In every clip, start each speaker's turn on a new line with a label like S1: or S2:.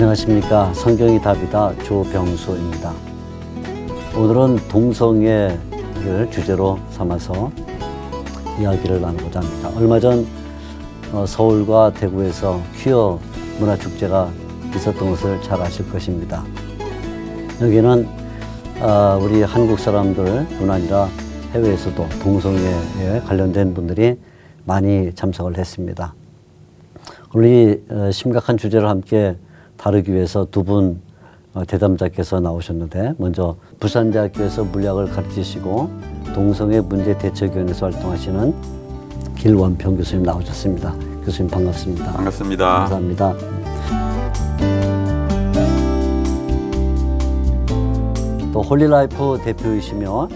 S1: 안녕하십니까. 성경이 답이다 조병수입니다. 오늘은 동성애를 주제로 삼아서 이야기를 나누고자 합니다. 얼마 전 서울과 대구에서 퀴어 문화축제가 있었던 것을 잘 아실 것입니다. 여기는 우리 한국 사람들뿐 아니라 해외에서도 동성애에 관련된 분들이 많이 참석을 했습니다. 오늘 이 심각한 주제를 함께 다루기 위해서 두 분 대담자께서 나오셨는데, 먼저 부산대학교에서 물리학을 가르치시고 동성애 문제 대책위원회에서 활동하시는 길원평 교수님 나오셨습니다. 교수님 반갑습니다.
S2: 반갑습니다.
S1: 감사합니다. 또 홀리라이프 대표이시며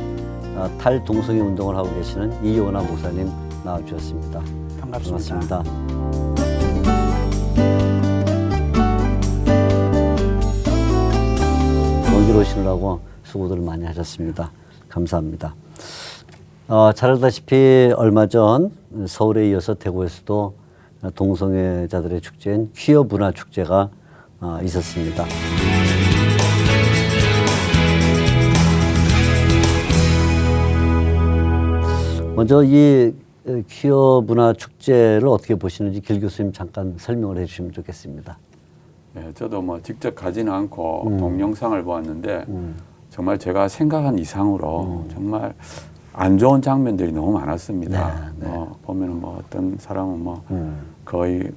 S1: 탈동성애 운동을 하고 계시는 이요나 목사님 나와주셨습니다.
S3: 반갑습니다.
S1: 여기로 오시느라고 수고들 많이 하셨습니다. 감사합니다. 잘 알다시피 얼마 전 서울에 이어서 대구에서도 동성애자들의 축제인 퀴어 문화 축제가 있었습니다. 먼저 이 퀴어 문화 축제를 어떻게 보시는지 길 교수님 잠깐 설명을 해주시면 좋겠습니다.
S2: 네, 저도 뭐 직접 가지는 않고 동영상을 보았는데 정말 제가 생각한 이상으로 정말 안 좋은 장면들이 너무 많았습니다.
S1: 네, 네.
S2: 보면은 뭐 어떤 사람은 뭐 거의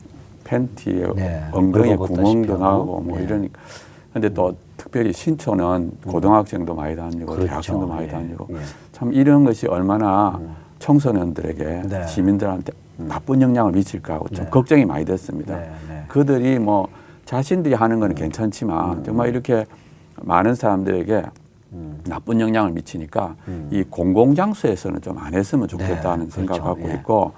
S2: 팬티에
S1: 네,
S2: 엉덩이에 구멍도
S1: 하고.
S2: 나고 뭐
S1: 네.
S2: 이러니까. 근데 또 특별히 신촌은 고등학생도 많이 다니고
S1: 그렇죠.
S2: 대학생도 많이 다니고
S1: 예.
S2: 참 이런 것이 얼마나 청소년들에게
S1: 네.
S2: 시민들한테 나쁜 영향을 미칠까 하고 좀
S1: 네.
S2: 걱정이 많이 됐습니다.
S1: 네, 네.
S2: 그들이 뭐 자신들이 하는 건 괜찮지만 정말 이렇게 많은 사람들에게 나쁜 영향을 미치니까 이 공공장소에서는 좀 안 했으면 좋겠다는
S1: 네,
S2: 생각을
S1: 그렇죠.
S2: 갖고
S1: 예.
S2: 있고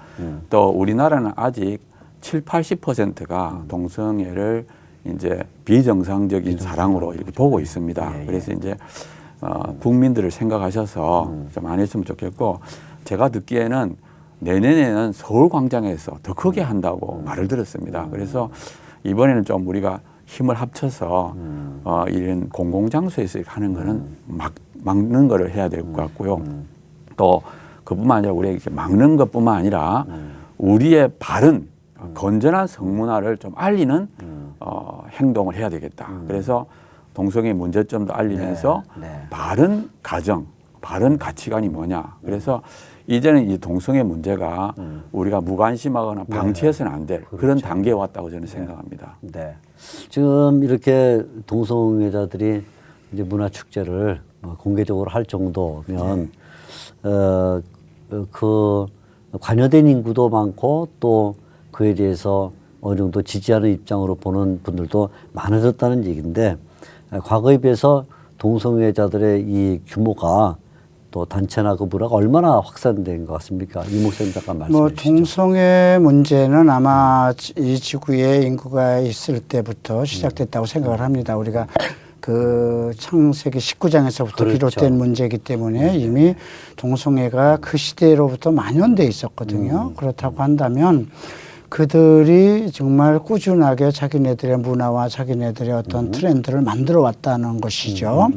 S2: 또 우리나라는 아직 70~80%가 동성애를 이제 비정상적인 사랑으로 이렇게 보고 있습니다.
S1: 예, 예.
S2: 그래서 이제 국민들을 생각하셔서 좀 안 했으면 좋겠고, 제가 듣기에는 내년에는 서울광장에서 더 크게 한다고 말을 들었습니다. 그래서 이번에는 좀 우리가 힘을 합쳐서 이런 공공장소에서 하는 거는 막는 거를 해야 될 것 같고요. 또 그뿐만 아니라 우리가 이렇게 막는 것뿐만 아니라 우리의 바른 건전한 성문화를 좀 알리는 행동을 해야 되겠다. 그래서 동성애 문제점도 알리면서
S1: 네, 네.
S2: 바른 가정, 바른 가치관이 뭐냐. 그래서 이제는 이 동성애 문제가 우리가 무관심하거나 방치해서는 안 될 그런 단계에 왔다고 저는 생각합니다.
S1: 네. 지금 이렇게 동성애자들이 이제 문화 축제를 공개적으로 할 정도면 그 관여된 인구도 많고 또 그에 대해서 어느 정도 지지하는 입장으로 보는 분들도 많아졌다는 얘기인데, 과거에 비해서 동성애자들의 이 규모가 또 단체나 그 문화가 얼마나 확산된 것 같습니까? 이 목사님 잠깐 말씀해
S3: 뭐
S1: 주시죠.
S3: 동성애 문제는 아마 이 지구에 인구가 있을 때부터 시작됐다고 생각을 합니다. 우리가 그 창세기 19장에서부터
S1: 그렇죠.
S3: 비롯된 문제이기 때문에 이미 동성애가 그 시대로부터 만연돼 있었거든요. 그렇다고 한다면 그들이 정말 꾸준하게 자기네들의 문화와 자기네들의 어떤 트렌드를 만들어 왔다는 것이죠.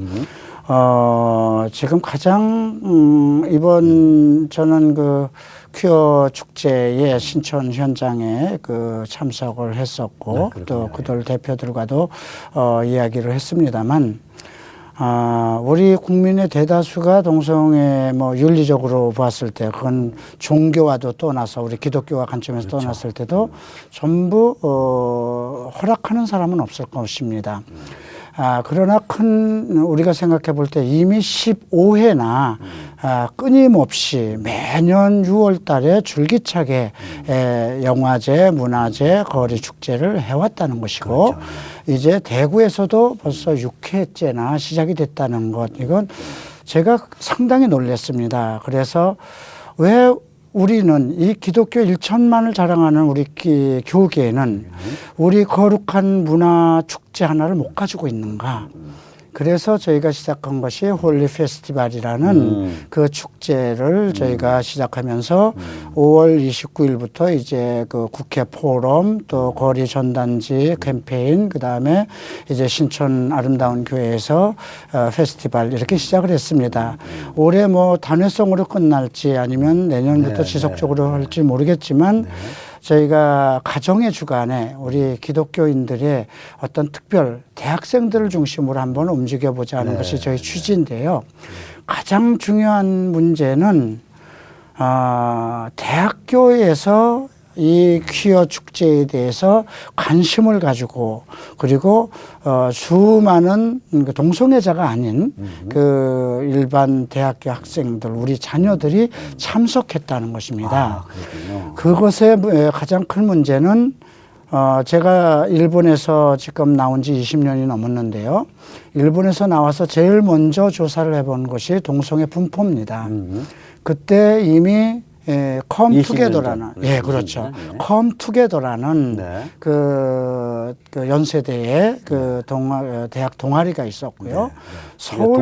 S3: 지금 가장 이번 저는 그 퀴어 축제의 신촌 현장에 그 참석을 했었고,
S1: 네,
S3: 또 그들 대표들과도 이야기를 했습니다만, 우리 국민의 대다수가 동성애 뭐 윤리적으로 봤을 때 그건 종교와도 떠나서 우리 기독교와 관점에서
S1: 그렇죠.
S3: 떠났을 때도 전부 허락하는 사람은 없을 것입니다. 그러나 우리가 생각해 볼 때 이미 15회나 끊임없이 매년 6월 달에 줄기차게 영화제, 문화제, 거리 축제를 해왔다는 것이고,
S1: 그렇죠.
S3: 이제 대구에서도 벌써 6회째나 시작이 됐다는 것, 이건 제가 상당히 놀랐습니다. 그래서 왜 우리는 이 기독교 1천만을 자랑하는 우리 교계에는 우리 거룩한 문화 축제 하나를 못 가지고 있는가? 그래서 저희가 시작한 것이 홀리 페스티벌이라는 그 축제를 저희가 시작하면서 5월 29일부터 이제 그 국회 포럼 또 거리 전단지 캠페인 그다음에 이제 신촌 아름다운 교회에서 페스티벌 이렇게 시작을 했습니다. 올해 뭐 단회성으로 끝날지 아니면 내년부터 지속적으로 할지 모르겠지만 저희가 가정의 주간에 우리 기독교인들의 어떤 특별 대학생들을 중심으로 한번 움직여보자 하는 것이 저희 취지인데요. 가장 중요한 문제는 대학교에서 이 퀴어 축제에 대해서 관심을 가지고 그리고 수많은 동성애자가 아닌 그 일반 대학교 학생들 우리 자녀들이 참석했다는 것입니다. 그것의 가장 큰 문제는 제가 일본에서 지금 나온 지 20년이 넘었는데요. 일본에서 나와서 제일 먼저 조사를 해본 것이 동성애 분포입니다. 그때 이미 컴투게더라는 그렇죠. 컴투게더라는 그 연세대의 그 대학 동아리가 있었고요. 서울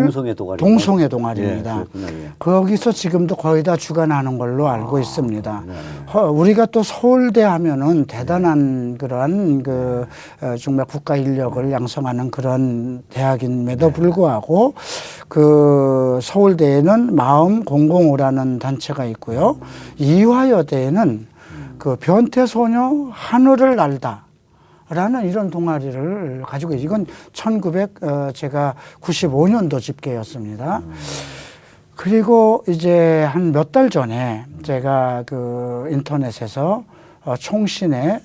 S3: 동성애 동아리입니다. 거기서 지금도 거의 다 주관하는 걸로 알고 있습니다. 우리가 또 서울대 하면은 대단한 그러한 그 정말 국가 인력을 양성하는 그런 대학임에도 불구하고 그 서울대에는 마음 005라는 단체가 있고요. 이화여대에는 그 변태소녀 하늘을 날다. 라는 이런 동아리를 가지고 이건 제가 95년도 집계였습니다. 그리고 이제 한 몇 달 전에 제가 그 인터넷에서 총신의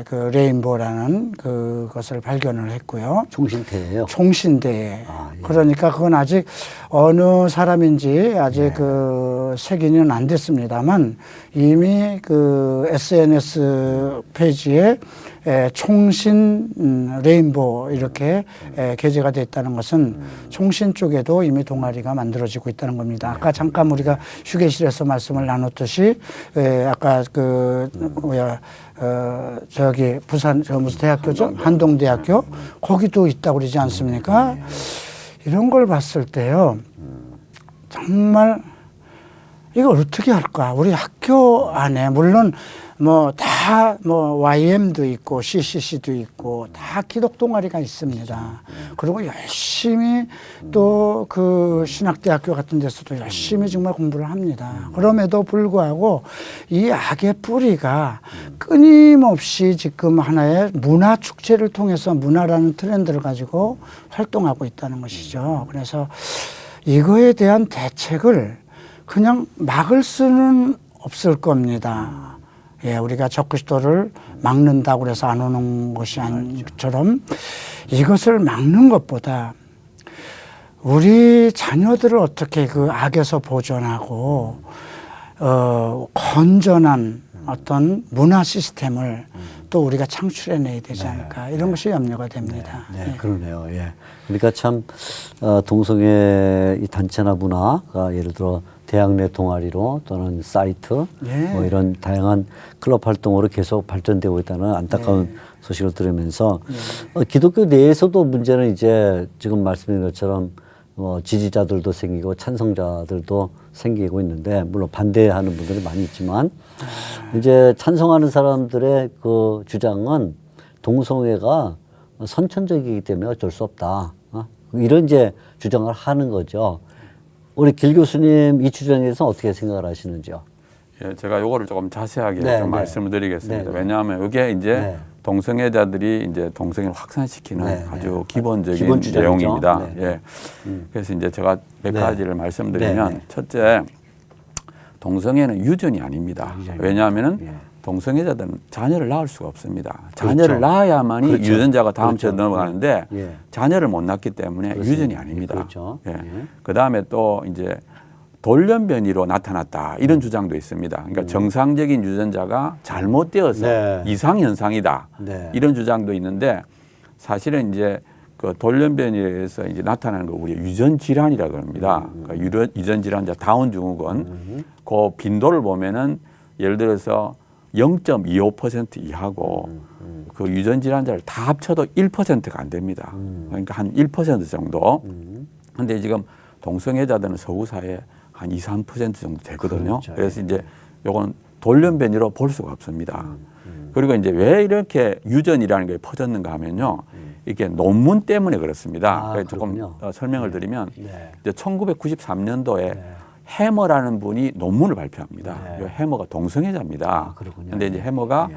S3: 그 레인보라는 그것을 발견을 했고요.
S1: 총신대예요?
S3: 총신대에. 그러니까 그건 아직 어느 사람인지 아직 그 색인은 안 됐습니다만 이미 그 SNS 페이지에 총신 레인보 이렇게 게재가 됐다는 것은 총신 쪽에도 이미 동아리가 만들어지고 있다는 겁니다. 아까 잠깐 우리가 휴게실에서 말씀을 나눴듯이 아까 저기 부산 무슨 대학교죠? 한동대학교 거기도 있다고 그러지 않습니까? 이런 걸 봤을 때요. 정말 이걸 어떻게 할까? 우리 학교 안에 물론 YM도 있고 CCC도 있고 다 기독 동아리가 있습니다. 그리고 열심히 또 그 신학대학교 같은 데서도 열심히 정말 공부를 합니다. 그럼에도 불구하고 이 악의 뿌리가 끊임없이 지금 하나의 문화 축제를 통해서 문화라는 트렌드를 가지고 활동하고 있다는 것이죠. 그래서 이거에 대한 대책을 그냥 막을 수는 없을 겁니다. 우리가 적그리스도를 막는다고 해서 안 오는 것이 아니처럼 이것을 막는 것보다 우리 자녀들을 어떻게 그 악에서 보존하고 건전한 어떤 문화 시스템을 또 우리가 창출해내야 되지 않을까 이런 것이 염려가 됩니다.
S1: 그러네요. 그러니까 참 동성애 이 단체나 문화가 예를 들어 대학 내 동아리로 또는 사이트 뭐 이런 다양한 클럽 활동으로 계속 발전되고 있다는 안타까운 소식을 들으면서 기독교 내에서도 문제는 이제 지금 말씀드린 것처럼 지지자들도 생기고 찬성자들도 생기고 있는데 물론 반대하는 분들이 많이 있지만 이제 찬성하는 사람들의 그 주장은 동성애가 선천적이기 때문에 어쩔 수 없다. 이런 이제 주장을 하는 거죠. 우리 길 교수님 이 주장에 대해서 어떻게 생각을 하시는지요?
S2: 제가 요거를 조금 자세하게 좀 말씀을 드리겠습니다. 왜냐하면 이게 이제 동성애자들이 이제 동성애를 확산시키는 아주 기본적인 내용입니다. 그래서 이제 제가 몇 가지를 말씀드리면 첫째, 동성애는 유전이 아닙니다. 왜냐하면은 동성애자들은 자녀를 낳을 수가 없습니다. 자녀를 낳아야만이 유전자가 다음 세대 넘어가는데 자녀를 못 낳기 때문에 유전이 아닙니다. 그 다음에 또 이제 돌연변이로 나타났다 이런 주장도 있습니다. 그러니까 정상적인 유전자가 잘못되어서 이상현상이다 이런 주장도 있는데 사실은 이제 그 돌연변이에 의해서 이제 나타나는 거 우리 유전 질환이라고 합니다. 그러니까 유전 질환자 다운 증후군 그 빈도를 보면은 예를 들어서 0.25% 이하고 그 유전 질환자를 다 합쳐도 1%가 안 됩니다. 그러니까 한 1% 정도. 근데 지금 동성애자들은 서구 사회에 한 2, 3% 정도 되거든요.
S1: 그렇죠.
S2: 그래서 이제 요거는 돌연변이로 볼 수가 없습니다. 그리고 이제 왜 이렇게 유전이라는 게 퍼졌는가 하면요. 이게 논문 때문에 그렇습니다. 그래서 조금 설명을 드리면
S1: 네.
S2: 이제 1993년도에
S1: 네.
S2: 해머라는 분이 논문을 발표합니다.
S1: 네.
S2: 이 해머가 동성애자입니다.
S1: 아, 그렇군요.
S2: 근데 이제 해머가
S1: 예.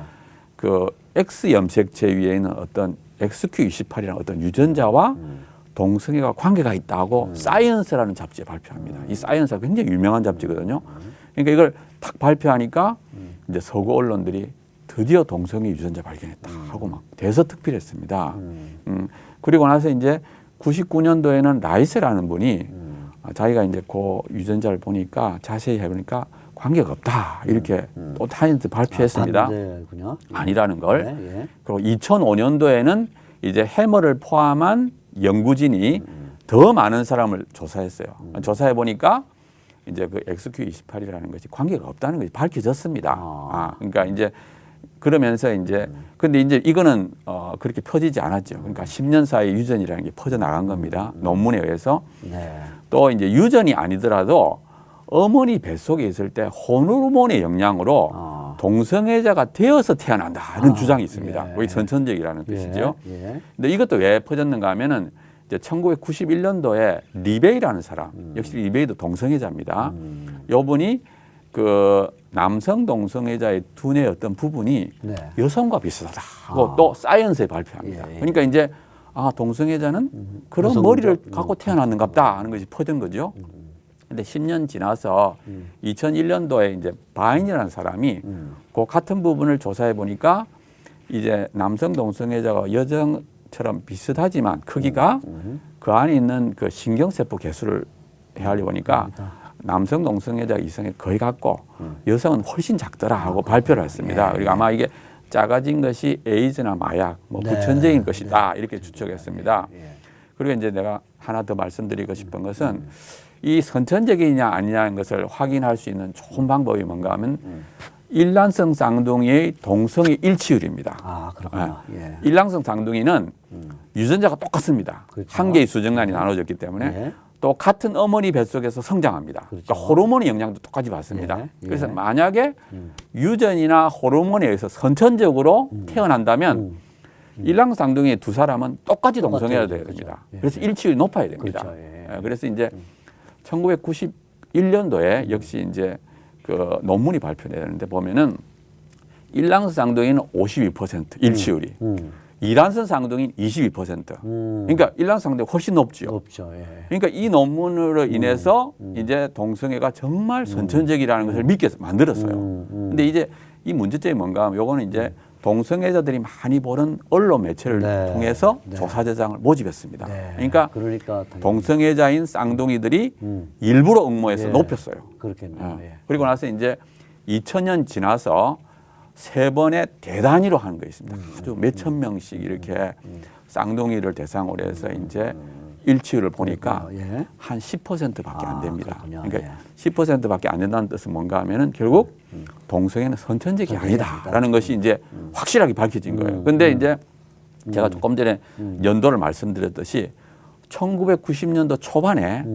S2: 그 X 염색체 위에 있는 어떤 XQ28이라는 어떤 유전자와 동성애가 관계가 있다고 사이언스라는 잡지에 발표합니다. 이 사이언스가 굉장히 유명한 잡지거든요. 그러니까 이걸 딱 발표하니까 이제 서구 언론들이 드디어 동성애 유전자 발견했다 하고 막 대서특필했습니다. 그리고 나서 이제 99년도에는 라이세라는 분이 자기가 이제 그 유전자를 보니까 자세히 해보니까 관계가 없다 이렇게 또 사이언스 발표했습니다.
S1: 반대군요.
S2: 아니라는 걸.
S1: 네, 예.
S2: 그리고 2005년도에는 이제 해머를 포함한 연구진이 더 많은 사람을 조사했어요. 조사해 보니까 이제 그 XQ28이라는 것이 관계가 없다는 것이 밝혀졌습니다. 그러니까 이제 그러면서 이제 근데 이제 이거는 그렇게 퍼지지 않았죠. 그러니까 10년 사이에 유전이라는 게 퍼져 나간 겁니다. 논문에 의해서.
S1: 네.
S2: 또 이제 유전이 아니더라도 어머니 뱃속에 있을 때 호르몬의 영향으로 동성애자가 되어서 태어난다는 주장이 있습니다.
S1: 예.
S2: 거의 선천적이라는 뜻이죠.
S1: 예.
S2: 근데 이것도 왜 퍼졌는가 하면은 이제 1991년도에 리베이라는 사람, 역시 리베이도 동성애자입니다. 이분이 그 남성 동성애자의 두뇌의 어떤 부분이
S1: 네.
S2: 여성과 비슷하다 하고 또 사이언스에 발표합니다.
S1: 예.
S2: 그러니까 이제 동성애자는 그런
S1: 여성이죠.
S2: 머리를 갖고 태어났는갑다 하는 것이 퍼진 거죠. 근데 10년 지나서 2001년도에 이제 바인이라는 사람이 그 같은 부분을 조사해 보니까 이제 남성 동성애자가 여성처럼 비슷하지만 크기가 그 안에 있는 그 신경세포 개수를 헤아려 보니까 남성 동성애자가 이성에 거의 같고 여성은 훨씬 작더라 하고 발표를 했습니다. 그리고 아마 이게 작아진 것이 에이즈나 마약, 뭐 부천적인 것이다 이렇게 추측했습니다. 그리고 이제 내가 하나 더 말씀드리고 싶은 것은 이 선천적이냐 아니냐는 것을 확인할 수 있는 좋은 방법이 뭔가 하면 일란성 쌍둥이의 동성애 일치율입니다.
S1: 아, 그렇군요. 예.
S2: 일란성 쌍둥이는 유전자가 똑같습니다.
S1: 그렇죠.
S2: 한 개의 수정란이 나눠졌기 때문에
S1: 예.
S2: 또 같은 어머니 뱃속에서 성장합니다.
S1: 그렇죠.
S2: 그러니까 호르몬의 영향도 똑같이 받습니다.
S1: 예. 예.
S2: 그래서 만약에 유전이나 호르몬에 의해서 선천적으로 태어난다면 일란성 쌍둥이 두 사람은 똑같이 동성애가 돼야 됩니다.
S1: 예.
S2: 그래서 일치율이 높아야 됩니다.
S1: 그렇죠. 예.
S2: 그래서 이제 1991년도에 역시 이제 그 논문이 발표되는데 보면은 일란성 쌍둥이는 52% 일치율이, 이란성 쌍둥이는 22%. 그러니까 일란성 쌍둥이 훨씬 높죠.
S1: 없죠. 예.
S2: 그러니까 이 논문으로 인해서 이제 동성애가 정말 선천적이라는 것을 믿게 만들었어요. 근데 이제 이 문제점이 뭔가 하면 요거는 이제 동성애자들이 많이 보는 언론 매체를
S1: 네.
S2: 통해서
S1: 네.
S2: 조사대장을 모집했습니다.
S1: 네.
S2: 그러니까
S1: 당연히.
S2: 동성애자인 쌍둥이들이 일부러 응모해서
S1: 예.
S2: 높였어요.
S1: 그렇겠네요. 예.
S2: 그리고 나서 이제 2000년 지나서 세 번의 대단위로 하는 거 있습니다. 아주 몇천 명씩 이렇게 쌍둥이를 대상으로 해서 이제 일치율을 보니까
S1: 예.
S2: 한 10%밖에 안 됩니다.
S1: 그렇군요.
S2: 그러니까
S1: 예.
S2: 10%밖에 안 된다는 뜻은 뭔가 하면은 결국 동성애는 선천적이 아니다라는 것이 이제 확실하게 밝혀진 거예요. 근데 이제 제가 조금 전에 연도를 말씀드렸듯이 1990년도 초반에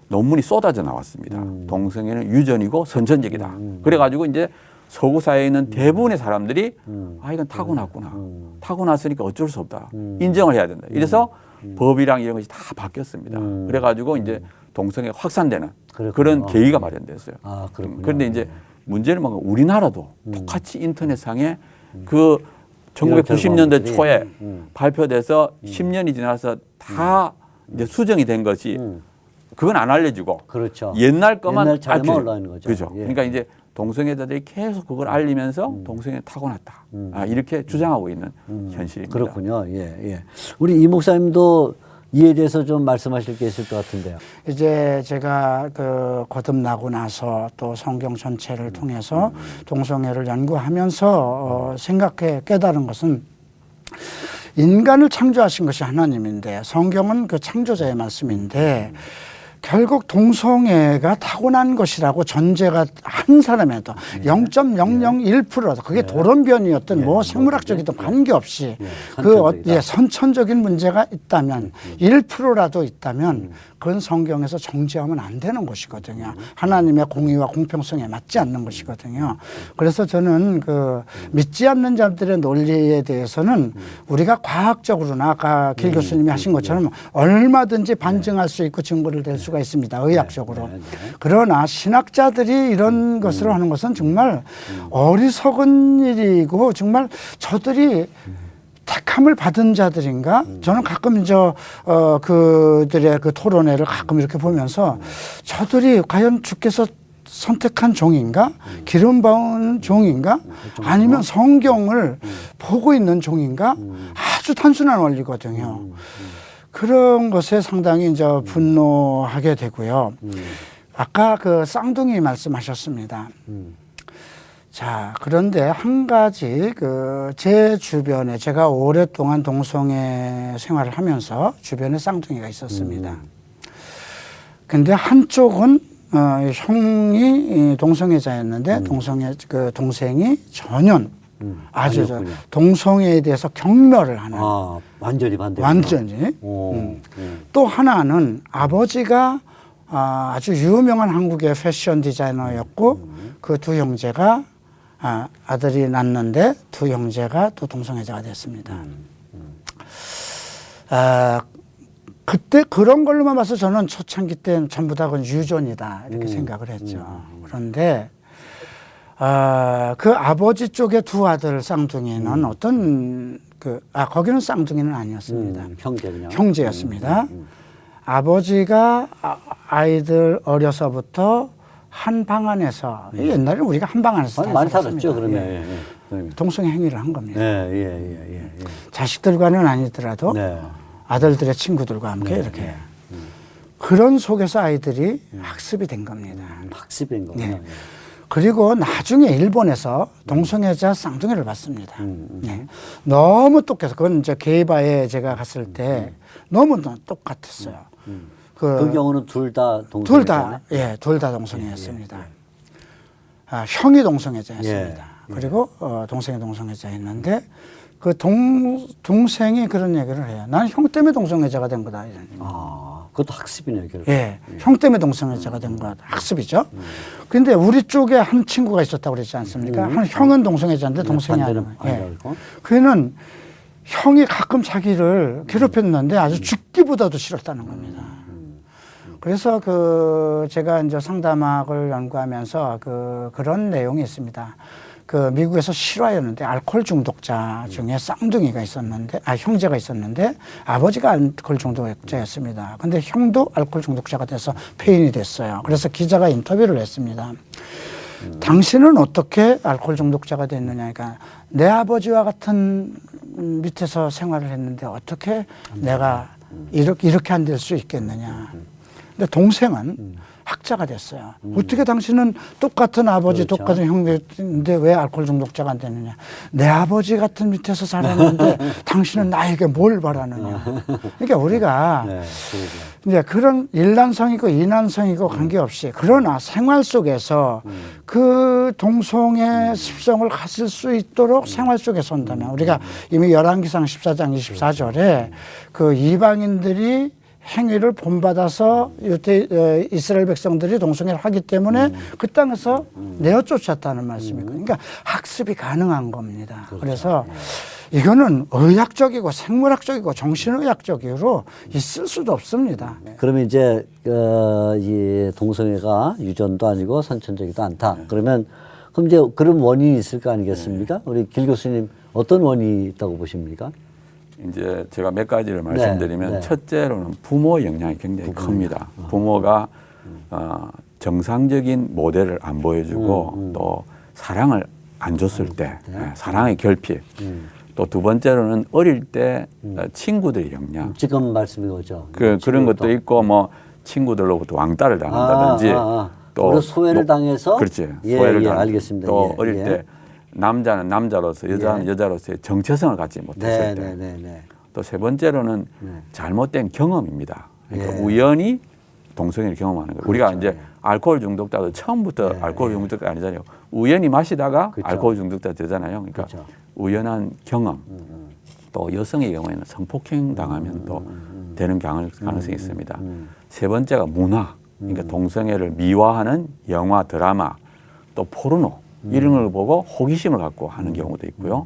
S2: 논문이 쏟아져 나왔습니다. 동성애는 유전이고 선천적이다. 그래가지고 이제 서구 사회에 있는 대부분의 사람들이 아 이건 타고났구나. 타고났으니까 어쩔 수 없다. 인정을 해야 된다. 이래서 법이랑 이런 것이 다 바뀌었습니다. 그래가지고 이제 동성애가 확산되는
S1: 그렇군요.
S2: 그런 계기가 마련됐어요.
S1: 아, 그렇군요.
S2: 그런데 이제 문제는 뭔가 우리나라도 똑같이 인터넷상에 그 1990년대
S1: 경험들이,
S2: 초에 발표돼서 10년이 지나서 다 이제 수정이 된 것이 그건 안 알려지고
S1: 그렇죠.
S2: 옛날 것만
S1: 옛날 차례만
S2: 알려지고.
S1: 올라와 있는 거죠.
S2: 그죠.
S1: 예.
S2: 그러니까 이제 동성애자들이 계속 그걸 알리면서 동성애 타고났다. 이렇게 주장하고 있는 현실입니다.
S1: 그렇군요. 예, 예. 우리 이 목사님도 이에 대해서 좀 말씀하실 게 있을 것 같은데요.
S3: 이제 제가 그 거듭나고 나서 또 성경 전체를 통해서 동성애를 연구하면서 생각해 깨달은 것은 인간을 창조하신 것이 하나님인데 성경은 그 창조자의 말씀인데 결국 동성애가 타고난 것이라고 전제가 한 사람에도 0.001%도 그게 돌연변이었던 뭐 생물학적이든 관계없이 선천적인 문제가 있다면 1%라도 있다면 그건 성경에서 정죄하면 안 되는 것이거든요. 하나님의 공의와 공평성에 맞지 않는 것이거든요. 그래서 저는 그 믿지 않는 자들의 논리에 대해서는 우리가 과학적으로나 아까 길 교수님이 하신 것처럼 얼마든지 반증할 수 있고 증거를 댈 수가 있습니다. 의학적으로. 그러나 신학자들이 이런 것을 하는 것은 정말 어리석은 일이고 정말 저들이 택함을 받은 자들인가? 저는 가끔 그들의 그 토론회를 가끔 이렇게 보면서 저들이 과연 주께서 선택한 종인가? 기름 부은 종인가? 아니면 성경을 보고 있는 종인가? 아주 단순한 원리거든요. 그런 것에 상당히 이제 분노하게 되고요. 아까 그 쌍둥이 말씀하셨습니다. 자, 그런데 한 가지 제 주변에 제가 오랫동안 동성애 생활을 하면서 주변에 쌍둥이가 있었습니다. 근데 한쪽은 형이 동성애자였는데 동생이 전혀 아주 동성애에 대해서 경멸을 하는.
S1: 완전히 반대.
S3: 완전히. 또 하나는 아버지가 아주 유명한 한국의 패션 디자이너였고 그 두 형제가 아들이 낳는데 두 형제가 또 동성애자가 됐습니다. 그때 그런 걸로만 봐서 저는 초창기 때는 전부 다 그건 유전이다 이렇게 생각을 했죠. 그런데 그 아버지 쪽의 두 아들 쌍둥이는 어떤 거기는 쌍둥이는 아니었습니다.
S1: 형제 그냥.
S3: 형제였습니다. 아버지가 아이들 어려서부터 한 방 안에서 옛날에 우리가 한 방 안에서
S1: 많이 살았죠. 그러면
S3: 예. 동성애 행위를 한 겁니다.
S1: 예.
S3: 자식들과는 아니더라도 아들들의 친구들과 함께 이렇게 그런 속에서 아이들이 학습이 된 겁니다.
S1: 학습이 된 거군요.
S3: 네. 그리고 나중에 일본에서 동성애자 쌍둥이를 봤습니다. 네. 너무 똑같아서 그건 이제 게이바에 제가 갔을 때 너무 똑같았어요.
S1: 그 경우는 둘 다 동성애자네.
S3: 둘 다 동성애였습니다. 형이 동성애자였습니다. 그리고 동생이 동성애자였는데 그 동생이 그런 얘기를 해요. 나는 형 때문에 동성애자가 된 거다.
S1: 그것도 학습이네요, 결국.
S3: 형 때문에 동성애자가 된 거다. 학습이죠. 근데 우리 쪽에 한 친구가 있었다고 그랬지 않습니까? 한 형은 동성애자인데 동생이 아니고. 그는 형이 가끔 자기를 괴롭혔는데 아주 죽기보다도 싫었다는 겁니다. 그래서 제가 이제 상담학을 연구하면서 그런 내용이 있습니다. 미국에서 실화였는데 알코올 중독자 중에 쌍둥이가 있었는데, 형제가 있었는데 아버지가 알코올 중독자였습니다. 근데 형도 알코올 중독자가 돼서 폐인이 됐어요. 그래서 기자가 인터뷰를 했습니다. 당신은 어떻게 알코올 중독자가 됐느냐. 그러니까 내 아버지와 같은 밑에서 생활을 했는데 어떻게 내가 이렇게 안 될 수 있겠느냐. 근데 동생은 학자가 됐어요. 어떻게 당신은 똑같은 아버지, 똑같은 형제인데 왜 알코올 중독자가 안 되느냐. 내 아버지 같은 밑에서 살았는데 당신은 나에게 뭘 바라느냐. 그러니까 우리가 이제 그런 일란성이고 이난성이고 관계없이 그러나 생활 속에서 그 동성애 습성을 가질 수 있도록 생활 속에서 온다면 우리가 이미 열왕기상 14장 24절에 그 이방인들이 행위를 본받아서 이스라엘 백성들이 동성애를 하기 때문에 그 땅에서 내어 쫓았다는 말씀이고, 그러니까 학습이 가능한 겁니다. 그래서 이거는 의학적이고 생물학적이고 정신의학적으로 있을 수도 없습니다.
S1: 그러면 이제 이 동성애가 유전도 아니고 선천적이도 않다. 그러면 그럼 이제 그런 원인이 있을 거 아니겠습니까? 우리 길 교수님 어떤 원인이 있다고 보십니까?
S2: 이제 제가 몇 가지를 말씀드리면 첫째로는 부모 영향이 굉장히 큽니다. 부모가 정상적인 모델을 안 보여주고 또 사랑을 안 줬을 때 사랑의 결핍. 또 두 번째로는 어릴 때 친구들의 영향.
S1: 지금 말씀이 오죠.
S2: 그런 것도 있고 뭐 친구들로부터 왕따를 당한다든지
S1: 또 소외를 당해서
S2: 그렇지. 소외를 당해서
S1: 알겠습니다.
S2: 또 어릴 때 남자는 남자로서 여자는 여자로서의 정체성을 갖지 못했을 때. 또 세 번째로는 잘못된 경험입니다. 그러니까 우연히 동성애를 경험하는 거예요. 우리가 이제 알코올 중독자도 처음부터 알코올 중독자가 아니잖아요. 우연히 마시다가 알코올 중독자 되잖아요. 그러니까 우연한 경험. 또 여성의 경우에는 성폭행 당하면 또 되는 가능성이 있습니다. 세 번째가 문화. 그러니까 동성애를 미화하는 영화, 드라마, 또 포르노 이런 걸 보고 호기심을 갖고 하는 경우도 있고요.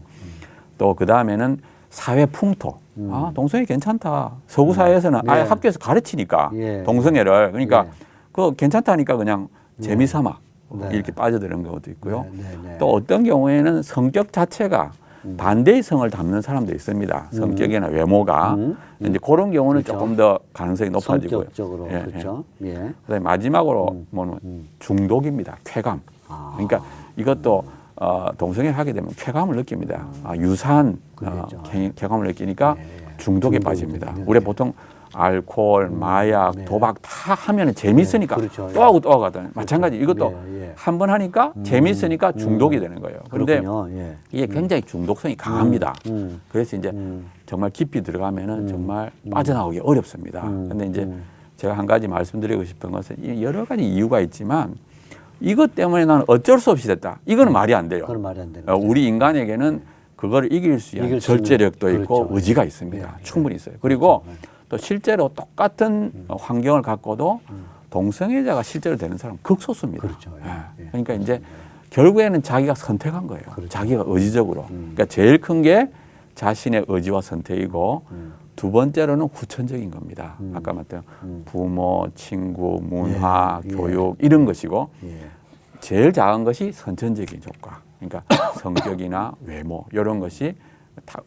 S2: 또 그 다음에는 사회 풍토. 아, 동성애 괜찮다. 서구 사회에서는 아예 학교에서 가르치니까 동성애를 그러니까 그거 괜찮다니까 그냥 재미삼아 이렇게 빠져드는 경우도 있고요. 또 어떤 경우에는 성격 자체가 반대의 성을 담는 사람도 있습니다. 성격이나 외모가 이제 그런 경우는 조금 더 가능성이 높아지고요.
S1: 성격적으로 그렇죠.
S2: 그다음에 마지막으로 뭐는 중독입니다. 쾌감. 그러니까 이것도 동성애를 하게 되면 쾌감을 느낍니다. 유사한 쾌감을 느끼니까 중독에 빠집니다. 우리가 보통 알코올, 마약, 도박 다 하면 재밌으니까 또 하고 또 하거든요. 마찬가지 이것도 한 번 하니까 재밌으니까 중독이 되는 거예요. 그런데 이게 굉장히 중독성이 강합니다. 그래서 이제 정말 깊이 들어가면은 정말 빠져나오기 어렵습니다. 근데 이제 제가 한 가지 말씀드리고 싶은 것은 여러 가지 이유가 있지만 이것 때문에 나는 어쩔 수 없이 됐다. 이거는 말이 안 돼요.
S1: 그건 말이 안 되는
S2: 우리 인간에게는 그걸 이길 수 있는 절제력도 있고 의지가 있습니다. 충분히 있어요. 그리고 또 실제로 똑같은 환경을 갖고도 동성애자가 실제로 되는 사람은 극소수입니다. 그러니까 이제 결국에는 자기가 선택한 거예요. 자기가 의지적으로. 그러니까 제일 큰 게 자신의 의지와 선택이고 두 번째로는 후천적인 겁니다. 아까 말했던 부모, 친구, 문화, 교육 이런 것이고 제일 작은 것이 선천적인 효과. 그러니까 성격이나 외모 이런 것이 다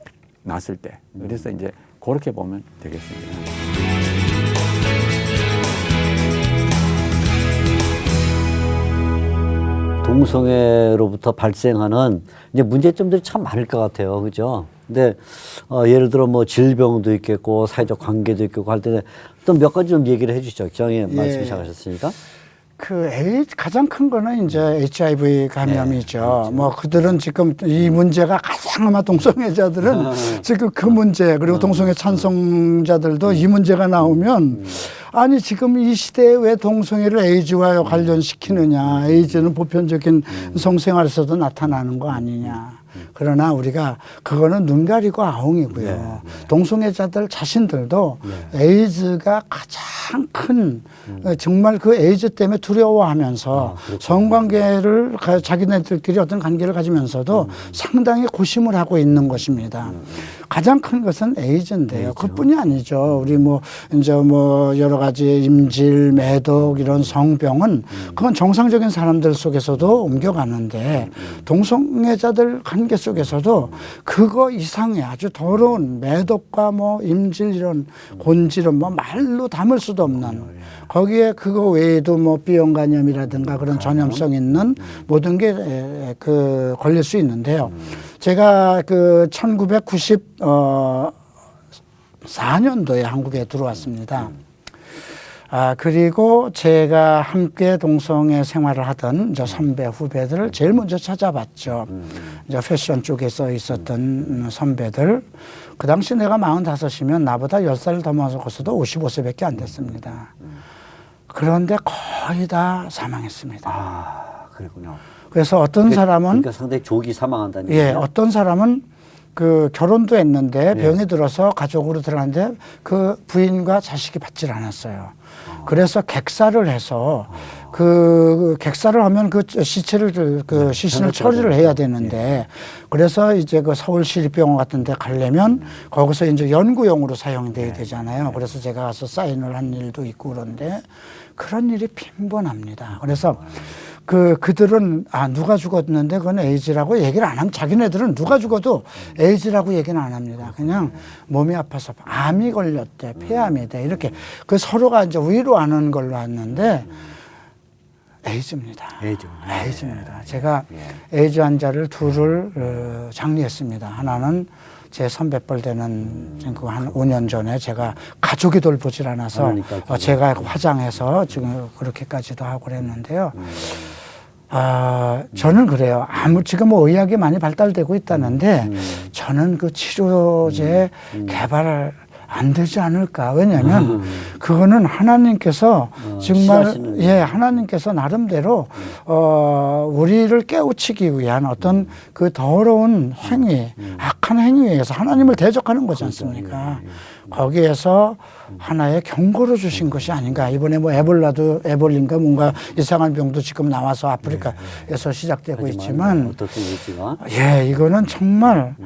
S2: 났을 때. 그래서 이제 그렇게 보면 되겠습니다.
S1: 동성애로부터 발생하는 이제 문제점들이 참 많을 것 같아요, 그죠? 근데 예를 들어 뭐 질병도 있겠고 사회적 관계도 있겠고 할 때는 또 몇 가지 좀 얘기를 해주시죠. 정의 말씀 시작하셨으니까.
S3: 그 에이즈 가장 큰 거는 이제 HIV 감염이죠. 뭐 그들은 지금 이 문제가 가장 아마 동성애자들은 지금 그 문제 그리고 동성애 찬성자들도 이 문제가 나오면 아니 지금 이 시대에 왜 동성애를 에이즈와 관련시키느냐. 에이즈는 보편적인 성생활에서도 나타나는 거 아니냐. 그러나 우리가 그거는 눈 가리고 아웅이고요. 동성애자들 자신들도 에이즈가 가장 큰 정말 그 에이즈 때문에 두려워하면서 성관계를 자기네들끼리 어떤 관계를 가지면서도 상당히 고심을 하고 있는 것입니다. 가장 큰 것은 에이즈인데요. 그뿐이 아니죠. 우리 뭐 이제 뭐 여러 가지 임질, 매독 이런 성병은 그건 정상적인 사람들 속에서도 옮겨가는데 동성애자들 관계 속에서도 그거 이상의 아주 더러운 매독과 뭐 임질 이런 곤질은 뭐 말로 담을 수도 없는 거기에 그거 외에도 뭐 B형 간염이라든가 그런 전염성 있는 모든 게 그 걸릴 수 있는데요. 제가 그 1994년도에 한국에 들어왔습니다. 그리고 제가 함께 동성애 생활을 하던 저 선배, 후배들을 제일 먼저 찾아봤죠. 이제 패션 쪽에서 있었던 선배들. 그 당시 내가 45이면 나보다 10살 더 먹었어도 55세밖에 안 됐습니다. 그런데 거의 다 사망했습니다.
S1: 그렇군요.
S3: 그래서 어떤 사람은
S1: 그러니까 상당히 조기 사망한다는
S3: 예,
S1: 얘기예요?
S3: 어떤 사람은 그 결혼도 했는데 병이 들어서 가족으로 들어갔는데 그 부인과 자식이 받질 않았어요. 그래서 객사를 해서 그 객사를 하면 그 시체를 그 시신을 처리를 해야 되는데 그래서 이제 그 서울시립병원 같은 데 가려면 거기서 이제 연구용으로 사용돼야 되잖아요. 그래서 제가 가서 사인을 한 일도 있고 그런데 그런 일이 빈번합니다. 그래서 그들은 누가 죽었는데 그건 에이즈라고 얘기를 안 하면 자기네들은 누가 죽어도 에이즈라고 얘기는 안 합니다. 그냥 몸이 아파서 암이 걸렸대, 폐암이대 이렇게 그 서로가 이제 위로하는 걸로 왔는데 에이즈입니다. 에이즈입니다. 제가 에이즈 환자를 둘을 장리했습니다. 하나는 제 선배뻘 되는 그 한 5년 전에 제가 가족이 돌보질 않아서 제가 화장해서 지금 그렇게까지도 하고 그랬는데요. 저는 그래요. 지금 뭐 의학이 많이 발달되고 있다는데 저는 그 치료제 개발 안 되지 않을까. 왜냐하면 그거는 하나님께서 정말
S1: 싫어하시는
S3: 하나님께서 나름대로 우리를 깨우치기 위한 어떤 그 더러운 행위, 악한 행위에 의해서 하나님을 대적하는 거지 않습니까? 거기에서 하나의 경고를 주신 것이 아닌가. 이번에 뭐 에볼린가 뭔가 이상한 병도 지금 나와서 아프리카에서 시작되고 있지만
S1: 어떻게 얘기가?
S3: 이거는 정말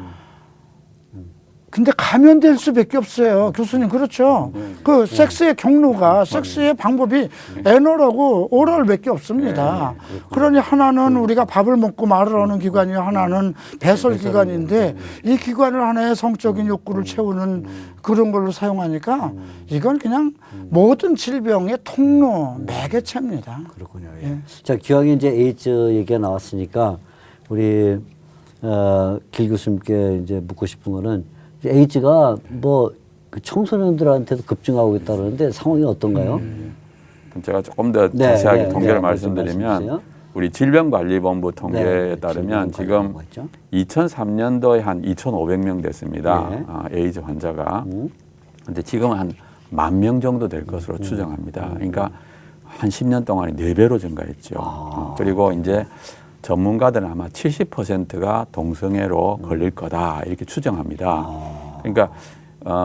S3: 근데 감염될 수밖에 없어요. 교수님, 그렇죠? 그 섹스의 경로가, 섹스의 방법이 애널하고 오랄밖에 없습니다. 그러니 하나는 우리가 밥을 먹고 말을 하는 기관이요, 하나는 배설 기관인데 이 기관을 하나의 성적인 욕구를 채우는 그런 걸로 사용하니까 이건 그냥 모든 질병의 통로, 매개체입니다.
S1: 그렇군요. 예. 자, 기왕에 이제 에이즈 얘기가 나왔으니까 우리 길 교수님께 이제 묻고 싶은 거는 에이즈가 뭐 그 청소년들한테도 급증하고 있다 그러는데 상황이 어떤가요?
S2: 그럼 제가 조금 더 자세하게 통계를 말씀드리면 우리 질병관리본부 통계에 따르면 지금 2003년도에 한 2,500명 됐습니다. 에이즈 환자가. 근데 지금은 한 10,000명 정도 될 것으로 추정합니다. 그러니까 한 10년 동안에 4배로 증가했죠. 그리고 이제 전문가들은 아마 70%가 동성애로 걸릴 거다 이렇게 추정합니다. 그러니까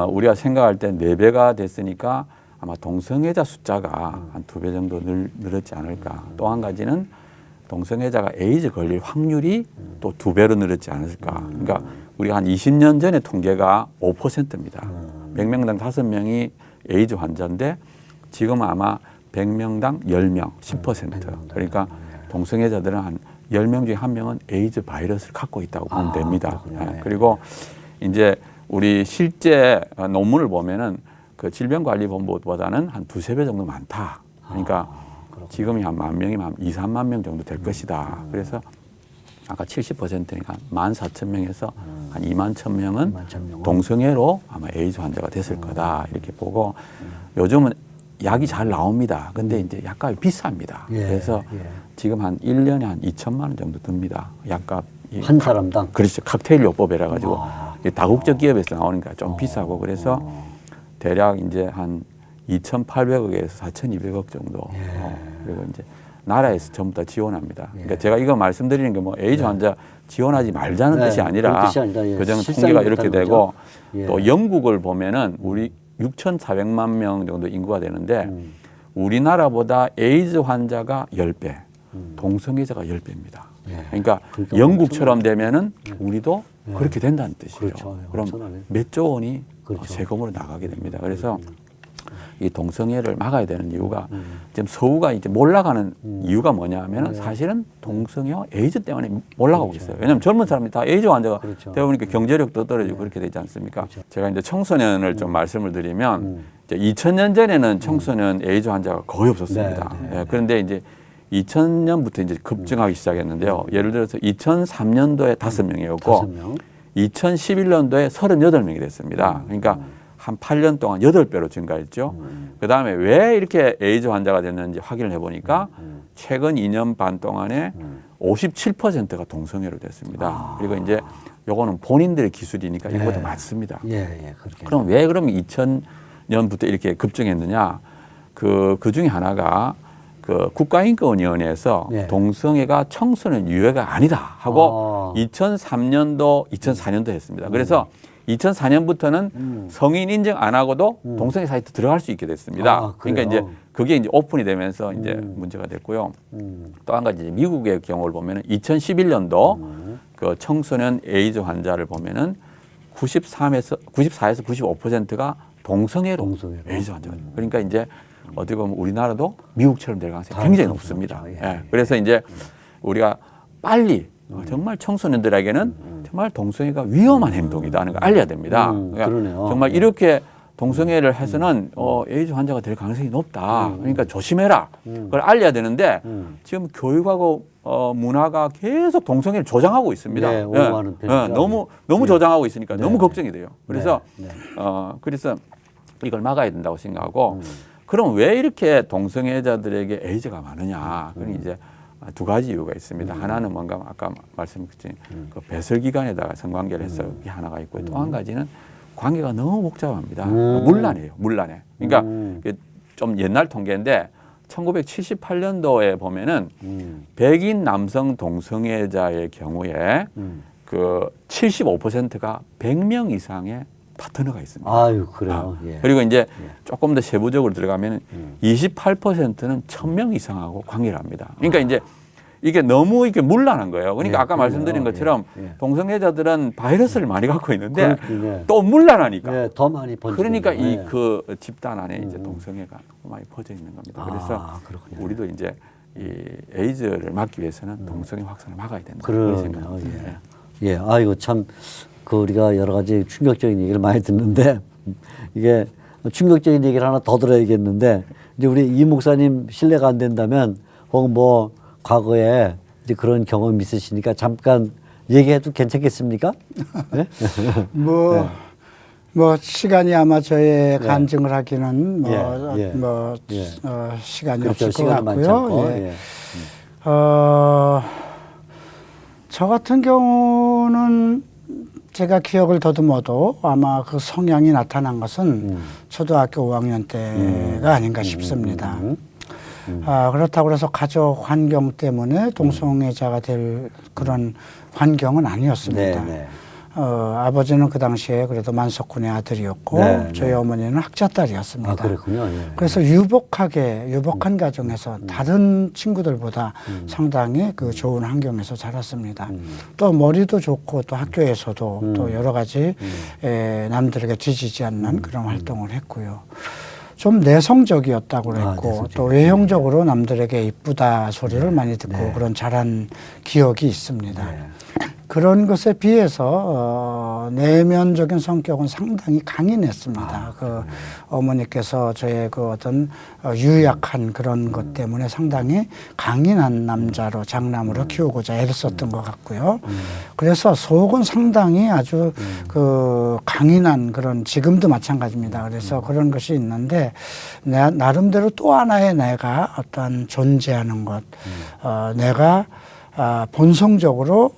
S2: 우리가 생각할 때 4배가 됐으니까 아마 동성애자 숫자가 한 2배 정도 늘었지 않을까. 또 한 가지는 동성애자가 에이즈 걸릴 확률이 또 2배로 늘었지 않을까. 그러니까 우리가 한 20년 전에 통계가 5%입니다. 100명당 5명이 에이즈 환자인데 지금은 아마 100명당 10명, 10%. 그러니까 동성애자들은 한 10명 중에 1명은 에이즈 바이러스를 갖고 있다고 보면 됩니다. 그리고 이제 우리 실제 논문을 보면은 그 질병관리본부보다는 한 2~3배 정도 많다. 그러니까 지금이 한 10,000명이면 한 2~3만 명 정도 될 것이다. 그래서 아까 70%니까 14,000명에서 한 21,000명은 동성애로 아마 에이즈 환자가 됐을 거다. 이렇게 보고 요즘은 약이 잘 나옵니다. 근데 이제 약값이 비쌉니다. 그래서 지금 한 1년에 한 2천만 원 정도 듭니다. 약값.
S1: 한 사람당?
S2: 그렇죠. 칵테일 요법이라 가지고 다국적 기업에서 나오니까 좀 비싸고 그래서 대략 이제 한 2,800억에서 4,200억 정도. 그리고 이제 나라에서 전부 다 지원합니다. 그러니까 제가 이거 말씀드리는 게 뭐 에이즈 환자 지원하지 말자는 뜻이 아니라 그정 통계가 이렇게 되고 또 영국을 보면은 우리 6,400만 명 정도 인구가 되는데 우리나라보다 에이즈 환자가 10배, 동성애자가 10배입니다. 그러니까 영국처럼 되면은 우리도 그렇게 된다는 뜻이에요. 그럼 몇 조 원이 세금으로 나가게 됩니다. 그래서 이 동성애를 막아야 되는 이유가 지금 서구가 이제 몰락하는 이유가 뭐냐 하면은 사실은 동성애와 에이즈 때문에 몰락하고 있어요. 왜냐하면 젊은 사람이 다 에이즈 환자가 되다 보니까 경제력도 떨어지고 그렇게 되지 않습니까? 제가 이제 청소년을 좀 말씀을 드리면 이제 2000년 전에는 청소년 에이즈 환자가 거의 없었습니다. 그런데 이제 2000년부터 이제 급증하기 시작했는데요. 예를 들어서 2003년도에 5명이었고 2011년도에 38명이 됐습니다. 그러니까 한 8년 동안 8배로 증가했죠. 그다음에 왜 이렇게 에이즈 환자가 됐는지 확인을 해보니까 최근 2년 반 동안에 57%가 동성애로 됐습니다. 그리고 이제 요거는 본인들의 기술이니까 이거보다 많습니다. 그럼 왜 그러면 2000년부터 이렇게 급증했느냐? 그 중에 하나가 그 국가인권위원회에서 동성애가 청소년 유해가 아니다 하고 2003년도, 2004년도 했습니다. 그래서 2004년부터는 성인 인증 안 하고도 동성애 사이트 들어갈 수 있게 됐습니다. 그러니까 이제 그게 이제 오픈이 되면서 이제 문제가 됐고요. 또 한 가지 미국의 경우를 보면은 2011년도 그 청소년 에이즈 환자를 보면은 94에서 95%가 동성애로 에이즈 환자가 돼요. 그러니까 이제 어떻게 보면 우리나라도 미국처럼 될 가능성이 굉장히 높습니다. 그래서 이제 우리가 빨리 정말 청소년들에게는 정말 동성애가 위험한 행동이다는 걸 알려야 됩니다. 그러니까 정말 이렇게 동성애를 해서는 에이즈 환자가 될 가능성이 높다. 그러니까 조심해라. 그걸 알려야 되는데 지금 교육하고 문화가 계속 동성애를 조장하고 있습니다. 너무 조장하고 있으니까 너무 걱정이 돼요. 그래서 그래서 이걸 막아야 된다고 생각하고 그럼 왜 이렇게 동성애자들에게 에이즈가 많으냐? 그건 이제 두 가지 이유가 있습니다. 하나는 뭔가 아까 말씀드린 그 배설 기간에다가 성관계를 해서 그게 하나가 있고 또 한 가지는 관계가 너무 복잡합니다. 문란해요. 문란해. 그러니까 좀 옛날 통계인데 1978년도에 보면은 백인 남성 동성애자의 경우에 그 75%가 100명 이상의 파트너가 있습니다.
S1: 아유, 그래요. 예.
S2: 그리고 이제 조금 더 세부적으로 들어가면 28%는 1000명 이상하고 관계를 합니다. 그러니까 이제 이게 너무 이게 문란한 거예요. 그러니까
S1: 예,
S2: 아까 말씀드린 것처럼 동성애자들은 바이러스를 많이 갖고 있는데
S1: 그렇군요.
S2: 또 문란하니까.
S1: 예, 더 많이 번지.
S2: 그러니까 이 그 집단 안에 이제 동성애가 많이 퍼져 있는 겁니다. 그래서
S1: 그렇군요.
S2: 우리도 이제 이 에이즈를 막기 위해서는 동성애 확산을 막아야 된다. 그런
S1: 그러네요.
S2: 생각입니다.
S1: 예. 예, 아이고 참 그 우리가 여러 가지 충격적인 얘기를 많이 듣는데 이게 충격적인 얘기를 하나 더 들어야겠는데 이제 우리 이 목사님 신뢰가 안 된다면 혹은 뭐 과거에 이제 그런 경험 있으시니까 잠깐 얘기해도 괜찮겠습니까? 네?
S3: 뭐 시간이 아마 저의 간증을 하기는 시간이
S1: 그렇죠.
S3: 없을 것
S1: 시간은 많지 않고.
S3: 같고요. 예. 저 같은 경우는 제가 기억을 더듬어도 아마 그 성향이 나타난 것은 초등학교 5학년 때가 아닌가 싶습니다. 그렇다고 해서 가족 환경 때문에 동성애자가 될 그런 환경은 아니었습니다.
S1: 네.
S3: 아버지는 그 당시에 그래도 만석군의 아들이었고 저희 어머니는 학자딸이었습니다.
S1: 아, 그렇군요. 예.
S3: 그래서 유복한 가정에서 다른 친구들보다 상당히 그 좋은 환경에서 자랐습니다. 또 머리도 좋고 또 학교에서도 또 여러 가지 남들에게 뒤지지 않는 그런 활동을 했고요. 좀 내성적이었다고 그랬고 또 외형적으로 남들에게 이쁘다 소리를 많이 듣고 그런 자란 기억이 있습니다. 그런 것에 비해서 내면적인 성격은 상당히 강인했습니다. 어머니께서 저의 그 어떤 유약한 그런 것 때문에 상당히 강인한 남자로 장남으로 키우고자 애를 썼던 것 같고요. 그래서 속은 상당히 아주 그 강인한 그런 지금도 마찬가지입니다. 그래서 그런 것이 있는데 나름대로 또 하나의 내가 어떤 존재하는 것, 내가 본성적으로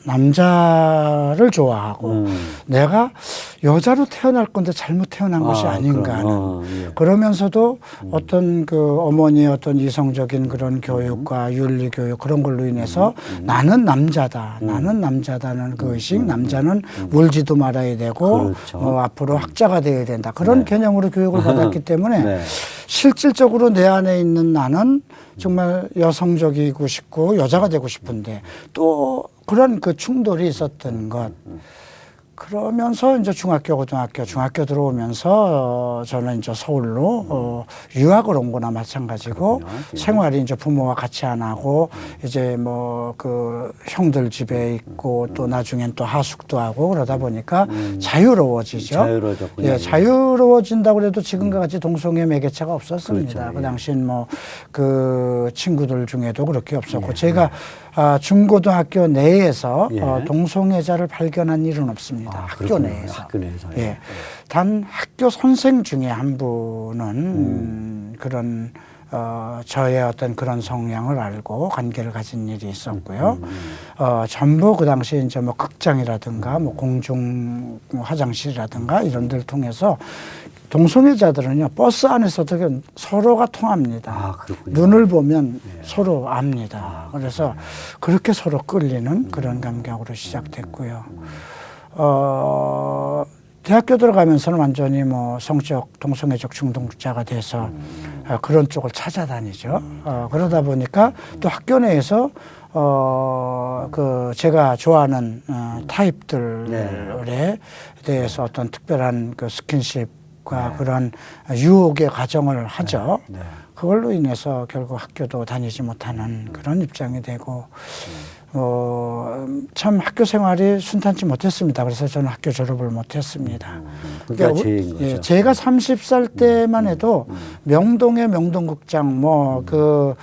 S3: 남자를 좋아하고 내가 여자로 태어날 건데 잘못 태어난 것이 아닌가 하는 그러면서도 어떤 그 어머니의 어떤 이성적인 그런 교육과 윤리 교육 그런 걸로 인해서 나는 남자다. 나는 남자다는 그 의식 남자는 울지도 말아야 되고 앞으로 학자가 되어야 된다. 그런 개념으로 교육을 받았기 때문에 실질적으로 내 안에 있는 나는 정말 여성적이고 싶고 여자가 되고 싶은데 또 그런 그 충돌이 있었던 것. 그러면서 이제 중학교 들어오면서 저는 이제 서울로 유학을 온 거나 마찬가지고 생활이 이제 부모와 같이 안 하고 이제 뭐 그 형들 집에 있고 또 나중엔 또 하숙도 하고 그러다 보니까 자유로워지죠.
S1: 자유로워졌군요.
S3: 예, 자유로워진다고 해도 지금과 같이 동성애 매개체가 없었습니다. 그 당시엔 뭐 그 친구들 중에도 그렇게 없었고 제가 중고등학교 내에서 동성애자를 발견한 일은 없습니다. 학교 내에서. 예. 단 학교 선생 중에 한 분은 그런 저의 어떤 그런 성향을 알고 관계를 가진 일이 있었고요. 전부 그 당시에 이제 뭐 극장이라든가 뭐 공중 화장실이라든가 이런 데를 통해서 동성애자들은요, 버스 안에서도 서로가 통합니다. 눈을 보면 서로 압니다. 그래서 그렇게 서로 끌리는 그런 감각으로 시작됐고요. 대학교 들어가면서는 완전히 뭐 성적, 동성애적 중독자가 돼서 그런 쪽을 찾아다니죠. 그러다 보니까 또 학교 내에서 그 제가 좋아하는 타입들에 대해서 어떤 특별한 그 스킨십과 그런 유혹의 과정을 하죠. 그걸로 인해서 결국 학교도 다니지 못하는 그런 입장이 되고 참 학교 생활이 순탄치 못했습니다. 그래서 저는 학교 졸업을 못했습니다.
S1: 그러니까
S3: 제가 30살 때만 해도 명동의 명동극장, 뭐 그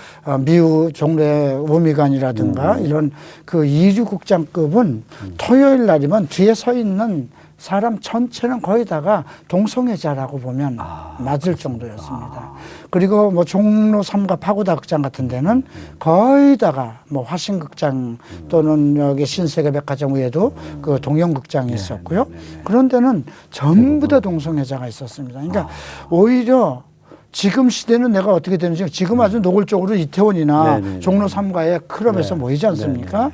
S3: 미우 종래 우미관이라든가 이런 그 2류 극장급은 토요일 날이면 뒤에 서 있는 사람 전체는 거의 다가 동성애자라고 보면 맞을 정도였습니다. 그리고 뭐 종로 3가 파고다 극장 같은 데는 거의 다가 뭐 화신극장 또는 여기 신세계백화점 위에도 그 동영극장이 있었고요. 그런 데는 전부 다 동성애자가 있었습니다. 그러니까 오히려 지금 시대는 내가 어떻게 되는지 지금 아주 노골적으로 이태원이나 종로 3가의 클럽에서 모이지 않습니까?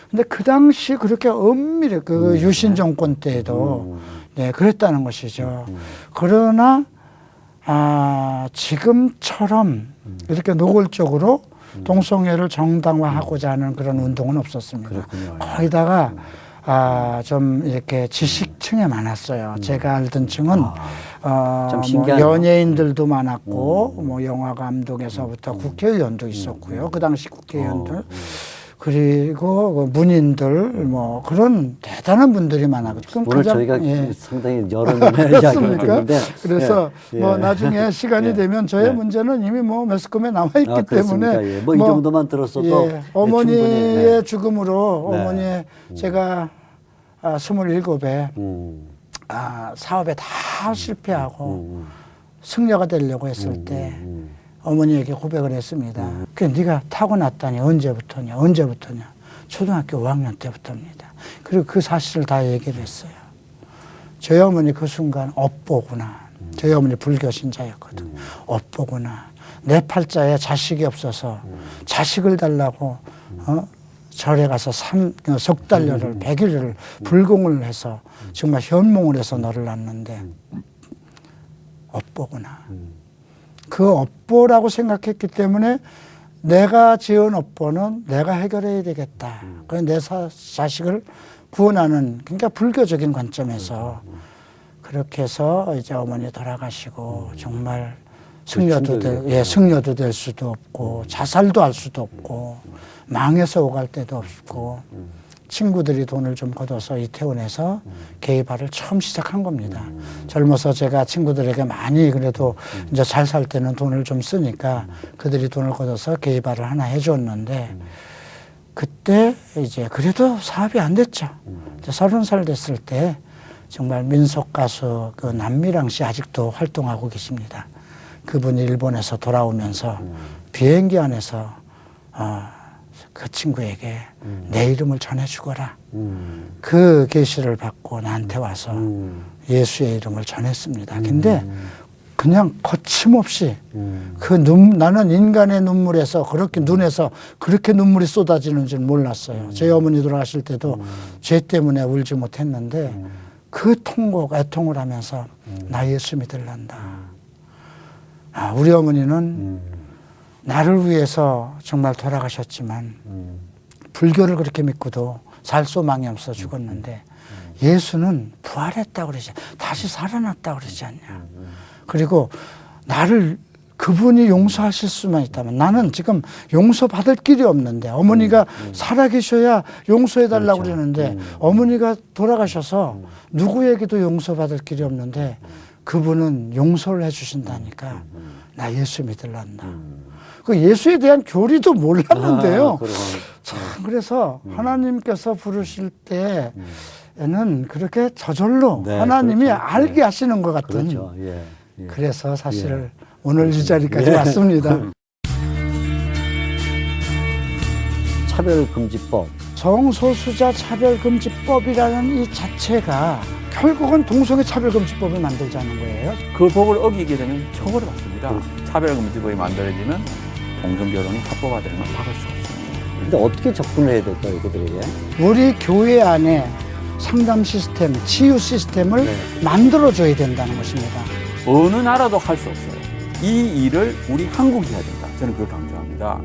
S3: 근데 그 당시 그렇게 엄밀히 그 유신 정권 때에도 네, 그랬다는 것이죠. 그러나 지금처럼 이렇게 노골적으로 동성애를 정당화하고자 하는 그런 운동은 없었습니다.
S1: 그렇군요.
S3: 거기다가 좀 이렇게 지식층에 많았어요. 제가 알던 층은
S1: 참
S3: 뭐
S1: 신기하네요.
S3: 연예인들도 많았고 뭐 영화 감독에서부터 국회의원도 있었고요. 그 당시 국회의원들. 그리고 그 문인들 뭐 그런 대단한 분들이 많았고
S1: 오늘 저희가 상당히 여러 면의 이야기를
S3: 그렇습니까?
S1: 듣는데
S3: 그래서 뭐 나중에 시간이 되면 저의 문제는 이미 뭐 매스컴에 나와 있기 때문에
S1: 뭐 이 정도만 들었어도
S3: 어머니의 죽음으로 어머니의 제가 27에 사업에 다 실패하고 승려가 되려고 했을 때 어머니에게 고백을 했습니다. 그래 네가 타고났다니 언제부터냐? 초등학교 5학년 때부터입니다. 그리고 그 사실을 다 얘기를 했어요. 저희 어머니 그 순간 업보구나. 저희 어머니 불교 신자였거든. 업보구나. 내 팔자에 자식이 없어서 자식을 달라고 절에 가서 석 달러를 100일을 불공을 해서 정말 현몽을 해서 너를 낳는데 업보구나. 그 업보라고 생각했기 때문에 내가 지은 업보는 내가 해결해야 되겠다. 그래서 내 자식을 구원하는 그러니까 불교적인 관점에서 그렇게 해서 이제 어머니 돌아가시고 정말 승려도 될 수도 없고 자살도 할 수도 없고 망해서 오갈 데도 없고 친구들이 돈을 좀 걷어서 이태원에서 게이바를 처음 시작한 겁니다. 젊어서 제가 친구들에게 많이 그래도 이제 잘 살 때는 돈을 좀 쓰니까 그들이 돈을 걷어서 게이바를 하나 해줬는데 그때 이제 그래도 사업이 안 됐죠. 이제 30살 됐을 때 정말 민속 가수 그 남미랑 씨 아직도 활동하고 계십니다. 그분이 일본에서 돌아오면서 비행기 안에서 그 친구에게 내 이름을 전해주거라. 그 계시를 받고 나한테 와서 예수의 이름을 전했습니다. 근데 그냥 거침없이 나는 인간의 눈물에서 그렇게 눈에서 그렇게 눈물이 쏟아지는 줄 몰랐어요. 저희 어머니 돌아가실 때도 죄 때문에 울지 못했는데 그 애통을 하면서 나 예수 믿을란다. 우리 어머니는 나를 위해서 정말 돌아가셨지만 불교를 그렇게 믿고도 살 소망이 없어 죽었는데 예수는 부활했다고 그러지 다시 살아났다고 그러지 않냐. 그리고 그분이 용서하실 수만 있다면 나는 지금 용서받을 길이 없는데 어머니가 살아계셔야 용서해달라고 그러는데 어머니가 돌아가셔서 누구에게도 용서받을 길이 없는데 그분은 용서를 해주신다니까 나 예수 믿을란다. 그 예수에 대한 교리도 몰랐는데요. 참 그래서 하나님께서 부르실 때에는 그렇게 저절로 하나님이 알게 하시는 것 같은. 그래서 사실 오늘 이 자리까지 왔습니다.
S1: 차별금지법.
S3: 성소수자 차별금지법이라는 이 자체가 결국은 동성애 차별금지법을 만들자는 거예요.
S2: 그 법을 어기게 되면 처벌을 받습니다. 차별금지법이 만들어지면 동성결혼이 합법화되는 걸 막을 수 없습니다.
S1: 근데 어떻게 접근을 해야 될까요, 그들에게?
S3: 우리 교회 안에 상담 시스템, 치유 시스템을 만들어줘야 된다는 것입니다.
S2: 어느 나라도 할 수 없어요. 이 일을 우리 한국이 해야 된다. 저는 그걸 강조합니다.